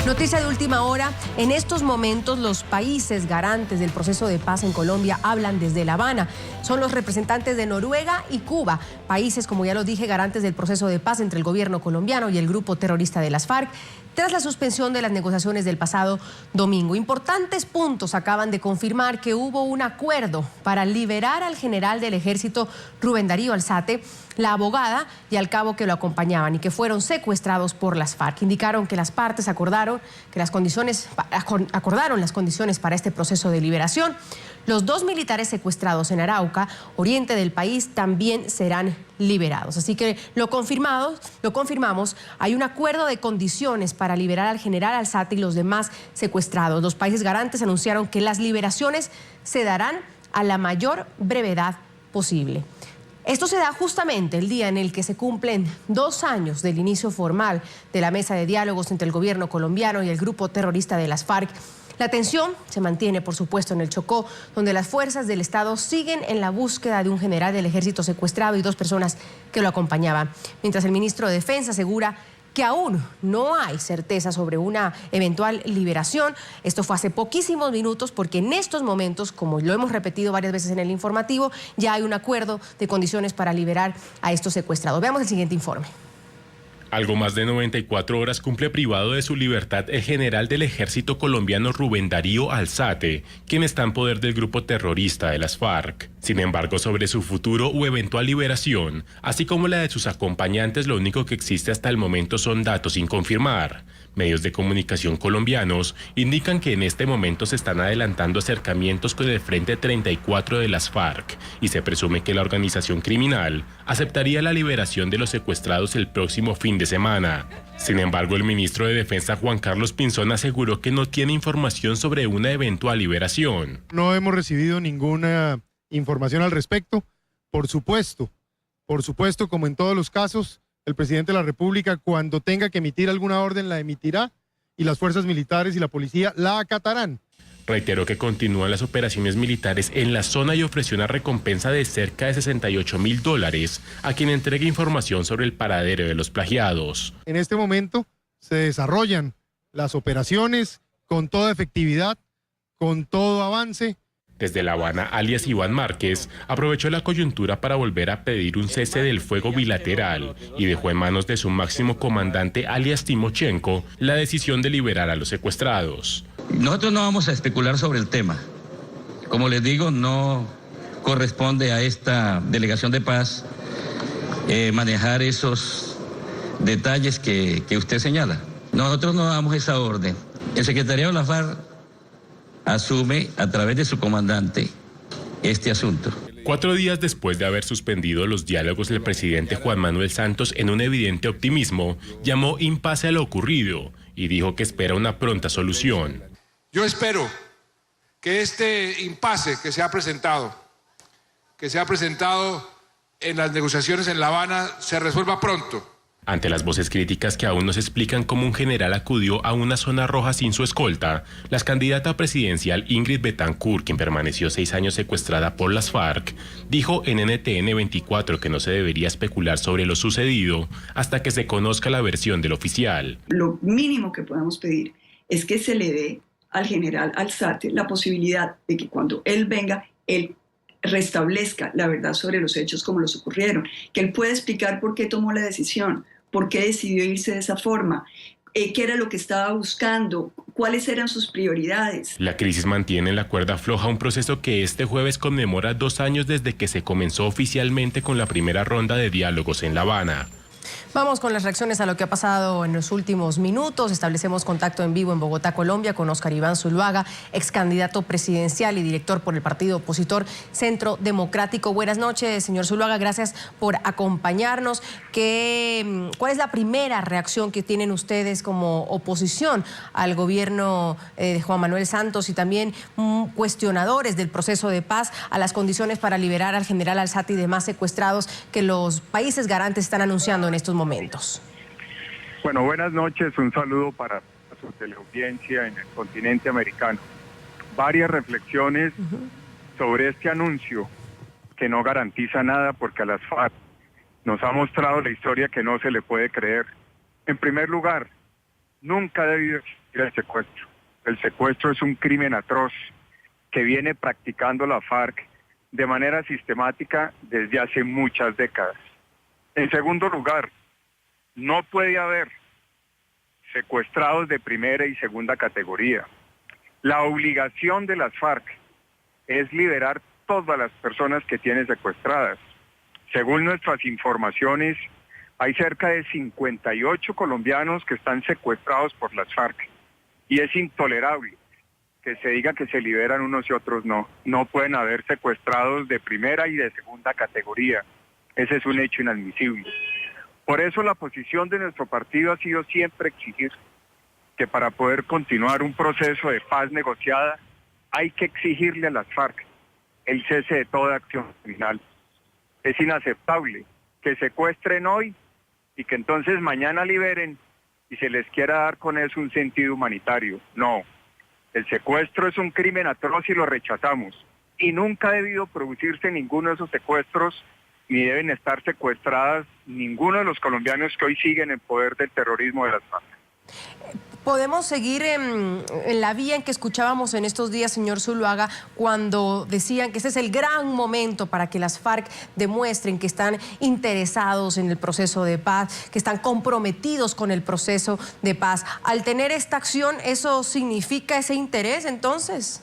Noticia de última hora, en estos momentos los países garantes del proceso de paz en Colombia hablan desde La Habana. Son los representantes de Noruega y Cuba, países, como ya lo dije, garantes del proceso de paz entre el gobierno colombiano y el grupo terrorista de las FARC, tras la suspensión de las negociaciones del pasado domingo. Importantes puntos acaban de confirmar que hubo un acuerdo para liberar al general del ejército Rubén Darío Alzate, la abogada y al cabo que lo acompañaban y que fueron secuestrados por las FARC. Indicaron que las partes acordaron las condiciones para este proceso de liberación. Los 2 militares secuestrados en Arauca, oriente del país, también serán liberados. Así que lo confirmamos, hay un acuerdo de condiciones para liberar al general Alzate y los demás secuestrados. Los países garantes anunciaron que las liberaciones se darán a la mayor brevedad posible. Esto se da justamente el día en el que se cumplen 2 años del inicio formal de la mesa de diálogos entre el gobierno colombiano y el grupo terrorista de las FARC. La tensión se mantiene, por supuesto, en el Chocó, donde las fuerzas del Estado siguen en la búsqueda de un general del ejército secuestrado y 2 personas que lo acompañaban. Mientras el ministro de Defensa asegura que aún no hay certeza sobre una eventual liberación. Esto fue hace poquísimos minutos porque en estos momentos, como lo hemos repetido varias veces en el informativo, ya hay un acuerdo de condiciones para liberar a estos secuestrados. Veamos el siguiente informe. Algo más de 94 horas cumple privado de su libertad el general del ejército colombiano Rubén Darío Alzate, quien está en poder del grupo terrorista de las FARC. Sin embargo, sobre su futuro o eventual liberación, así como la de sus acompañantes, lo único que existe hasta el momento son datos sin confirmar. Medios de comunicación colombianos indican que en este momento se están adelantando acercamientos con el Frente 34 de las FARC y se presume que la organización criminal aceptaría la liberación de los secuestrados el próximo fin de semana. Sin embargo, el ministro de Defensa Juan Carlos Pinzón aseguró que no tiene información sobre una eventual liberación. No hemos recibido ninguna información al respecto. Por supuesto, como en todos los casos, el presidente de la República, cuando tenga que emitir alguna orden, la emitirá y las fuerzas militares y la policía la acatarán. Reiteró que continúan las operaciones militares en la zona y ofreció una recompensa de cerca de $68.000 a quien entregue información sobre el paradero de los plagiados. En este momento se desarrollan las operaciones con toda efectividad, con todo avance. Desde La Habana, alias Iván Márquez aprovechó la coyuntura para volver a pedir un cese del fuego bilateral y dejó en manos de su máximo comandante, alias Timochenko, la decisión de liberar a los secuestrados. Nosotros no vamos a especular sobre el tema. Como les digo, no corresponde a esta delegación de paz manejar esos detalles que usted señala. Nosotros no damos esa orden. El secretariado de la FARC asume a través de su comandante este asunto. 4 días después de haber suspendido los diálogos, el presidente Juan Manuel Santos, en un evidente optimismo, llamó impasse a lo ocurrido y dijo que espera una pronta solución. Yo espero que este impasse que se ha presentado en las negociaciones en La Habana, se resuelva pronto. Ante las voces críticas que aún no se explican cómo un general acudió a una zona roja sin su escolta, la candidata presidencial Ingrid Betancourt, quien permaneció 6 años secuestrada por las FARC, dijo en NTN 24 que no se debería especular sobre lo sucedido hasta que se conozca la versión del oficial. Lo mínimo que podemos pedir es que se le dé al general Alzate la posibilidad de que cuando él venga, él restablezca la verdad sobre los hechos como los ocurrieron, que él pueda explicar por qué tomó la decisión, por qué decidió irse de esa forma, qué era lo que estaba buscando, cuáles eran sus prioridades. La crisis mantiene en la cuerda floja un proceso que este jueves conmemora 2 años desde que se comenzó oficialmente con la primera ronda de diálogos en La Habana. Vamos con las reacciones a lo que ha pasado en los últimos minutos. Establecemos contacto en vivo en Bogotá, Colombia, con Óscar Iván Zuluaga, ex candidato presidencial y director por el partido opositor Centro Democrático. Buenas noches, señor Zuluaga, gracias por acompañarnos. ¿Cuál es la primera reacción que tienen ustedes como oposición al gobierno de Juan Manuel Santos y también cuestionadores del proceso de paz, a las condiciones para liberar al general Alzate y demás secuestrados que los países garantes están anunciando en estos momentos? Bueno, buenas noches, un saludo para su teleaudiencia en el continente americano. Varias reflexiones sobre este anuncio que no garantiza nada porque a las FARC nos ha mostrado la historia que no se le puede creer. En primer lugar, nunca ha debido existir el secuestro. El secuestro es un crimen atroz que viene practicando la FARC de manera sistemática desde hace muchas décadas. En segundo lugar, no puede haber secuestrados de primera y segunda categoría. La obligación de las FARC es liberar todas las personas que tienen secuestradas. Según nuestras informaciones, hay cerca de 58 colombianos que están secuestrados por las FARC. Y es intolerable que se diga que se liberan unos y otros no. No pueden haber secuestrados de primera y de segunda categoría. Ese es un hecho inadmisible. Por eso la posición de nuestro partido ha sido siempre exigir que para poder continuar un proceso de paz negociada hay que exigirle a las FARC el cese de toda acción criminal. Es inaceptable que secuestren hoy y que entonces mañana liberen y se les quiera dar con eso un sentido humanitario. No, el secuestro es un crimen atroz y lo rechazamos. Y nunca ha debido producirse ninguno de esos secuestros, ni deben estar secuestradas ninguno de los colombianos que hoy siguen en poder del terrorismo de las FARC. Podemos seguir en la vía en que escuchábamos en estos días, señor Zuluaga, cuando decían que ese es el gran momento para que las FARC demuestren que están interesados en el proceso de paz, que están comprometidos con el proceso de paz. Al tener esta acción, ¿eso significa ese interés entonces?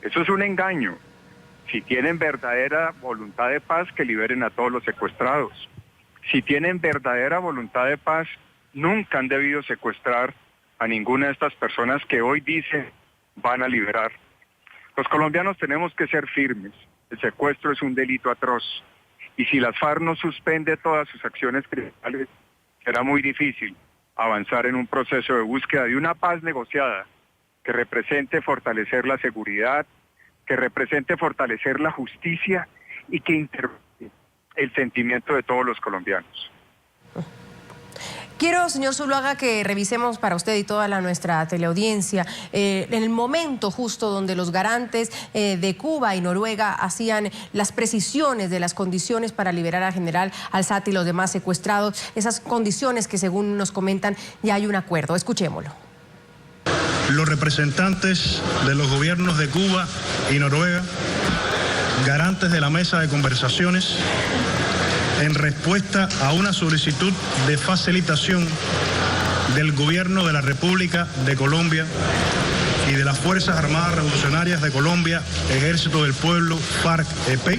Eso es un engaño. Si tienen verdadera voluntad de paz, que liberen a todos los secuestrados. Si tienen verdadera voluntad de paz, nunca han debido secuestrar a ninguna de estas personas que hoy dicen van a liberar. Los colombianos tenemos que ser firmes. El secuestro es un delito atroz. Y si las FARC no suspende todas sus acciones criminales, será muy difícil avanzar en un proceso de búsqueda de una paz negociada que represente fortalecer la seguridad, que represente fortalecer la justicia y que intervenga el sentimiento de todos los colombianos. Quiero, señor Zuluaga, que revisemos para usted y toda nuestra teleaudiencia en el momento justo donde los garantes de Cuba y Noruega hacían las precisiones de las condiciones para liberar al general Alzate y los demás secuestrados, esas condiciones que según nos comentan ya hay un acuerdo. Escuchémoslo. Los representantes de los gobiernos de Cuba y Noruega, garantes de la mesa de conversaciones, en respuesta a una solicitud de facilitación del Gobierno de la República de Colombia y de las Fuerzas Armadas Revolucionarias de Colombia, Ejército del Pueblo, FARC-EP,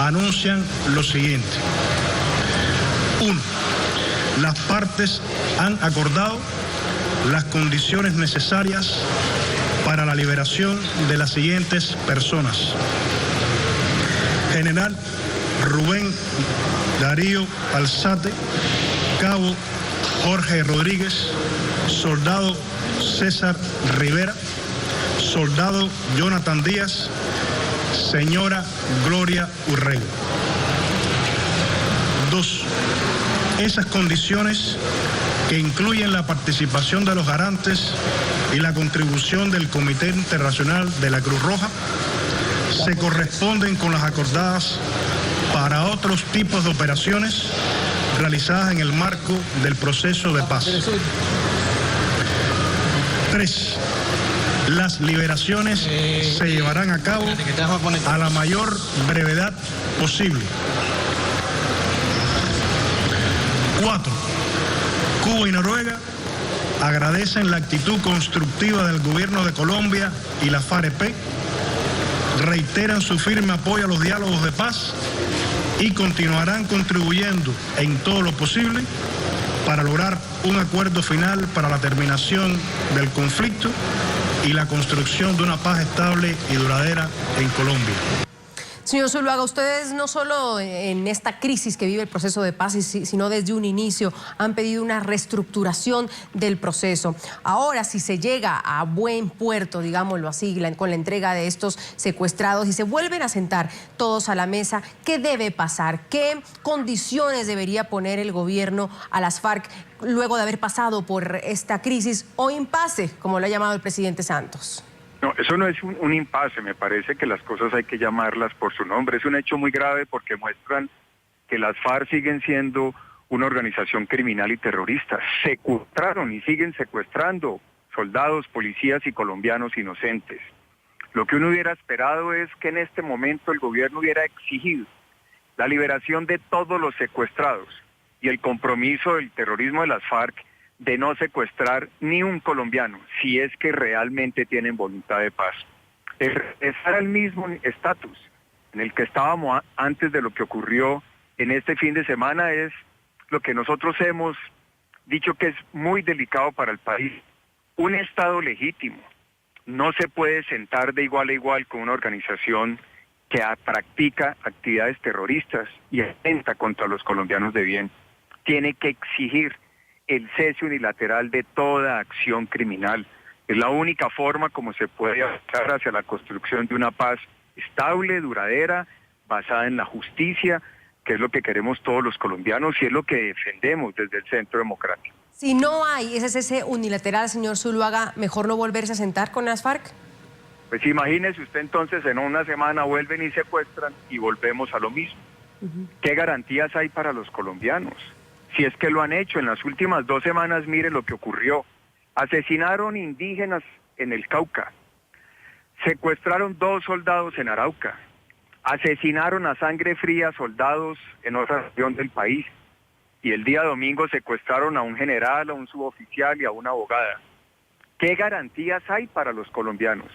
anuncian lo siguiente. 1. Las partes han acordado las condiciones necesarias para la liberación de las siguientes personas. General Rubén Darío Alzate, cabo Jorge Rodríguez, soldado César Rivera, soldado Jonathan Díaz, señora Gloria Urrego. 2. Esas condiciones, que incluyen la participación de los garantes y la contribución del Comité Internacional de la Cruz Roja, se corresponden con las acordadas para otros tipos de operaciones realizadas en el marco del proceso de paz. 3. Las liberaciones se llevarán a cabo a la mayor brevedad posible. 4. Cuba y Noruega agradecen la actitud constructiva del Gobierno de Colombia y la FARC-EP, reiteran su firme apoyo a los diálogos de paz y continuarán contribuyendo en todo lo posible para lograr un acuerdo final para la terminación del conflicto y la construcción de una paz estable y duradera en Colombia. Señor Zuluaga, ustedes no solo en esta crisis que vive el proceso de paz, sino desde un inicio han pedido una reestructuración del proceso. Ahora, si se llega a buen puerto, digámoslo así, con la entrega de estos secuestrados y se vuelven a sentar todos a la mesa, ¿qué debe pasar? ¿Qué condiciones debería poner el gobierno a las FARC luego de haber pasado por esta crisis o impasse, como lo ha llamado el presidente Santos? No, eso no es un impasse, me parece que las cosas hay que llamarlas por su nombre. Es un hecho muy grave porque muestran que las FARC siguen siendo una organización criminal y terrorista. Secuestraron y siguen secuestrando soldados, policías y colombianos inocentes. Lo que uno hubiera esperado es que en este momento el gobierno hubiera exigido la liberación de todos los secuestrados y el compromiso del terrorismo de las FARC de no secuestrar ni un colombiano, si es que realmente tienen voluntad de paz. De regresar al mismo estatus en el que estábamos antes de lo que ocurrió en este fin de semana es lo que nosotros hemos dicho que es muy delicado para el país. Un Estado legítimo no se puede sentar de igual a igual con una organización que practica actividades terroristas y atenta contra los colombianos de bien. Tiene que exigir el cese unilateral de toda acción criminal. Es la única forma como se puede avanzar hacia la construcción de una paz estable, duradera, basada en la justicia, que es lo que queremos todos los colombianos y es lo que defendemos desde el Centro Democrático. Si no hay ese cese unilateral, señor Zuluaga, ¿mejor no volverse a sentar con las FARC? Pues imagínese usted entonces en una semana vuelven y secuestran y volvemos a lo mismo. ¿Qué garantías hay para los colombianos? Si es que lo han hecho en las últimas 2 semanas, mire lo que ocurrió. Asesinaron indígenas en el Cauca, secuestraron 2 soldados en Arauca, asesinaron a sangre fría soldados en otra región del país y el día domingo secuestraron a un general, a un suboficial y a una abogada. ¿Qué garantías hay para los colombianos?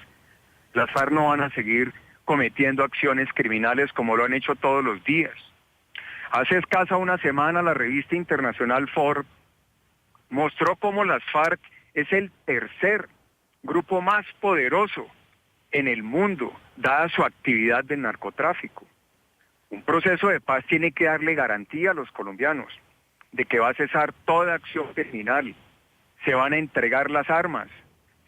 Las FARC no van a seguir cometiendo acciones criminales como lo han hecho todos los días. Hace escasa una semana la revista internacional Forbes mostró cómo las FARC es el tercer grupo más poderoso en el mundo, dada su actividad de narcotráfico. Un proceso de paz tiene que darle garantía a los colombianos de que va a cesar toda acción criminal, se van a entregar las armas,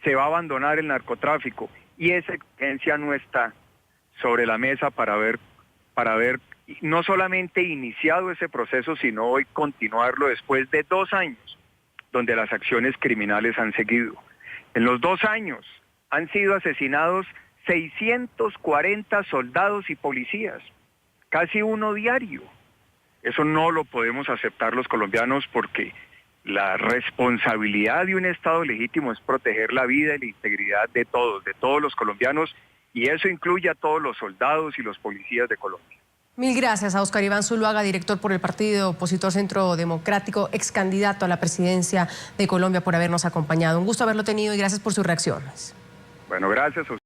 se va a abandonar el narcotráfico y esa exigencia no está sobre la mesa para ver no solamente iniciado ese proceso, sino hoy continuarlo después de 2 años, donde las acciones criminales han seguido. En los 2 años han sido asesinados 640 soldados y policías, casi uno diario. Eso no lo podemos aceptar los colombianos porque la responsabilidad de un Estado legítimo es proteger la vida y la integridad de todos los colombianos, y eso incluye a todos los soldados y los policías de Colombia. Mil gracias a Óscar Iván Zuluaga, director por el partido opositor Centro Democrático, ex candidato a la presidencia de Colombia, por habernos acompañado. Un gusto haberlo tenido y gracias por sus reacciones. Bueno, gracias a usted.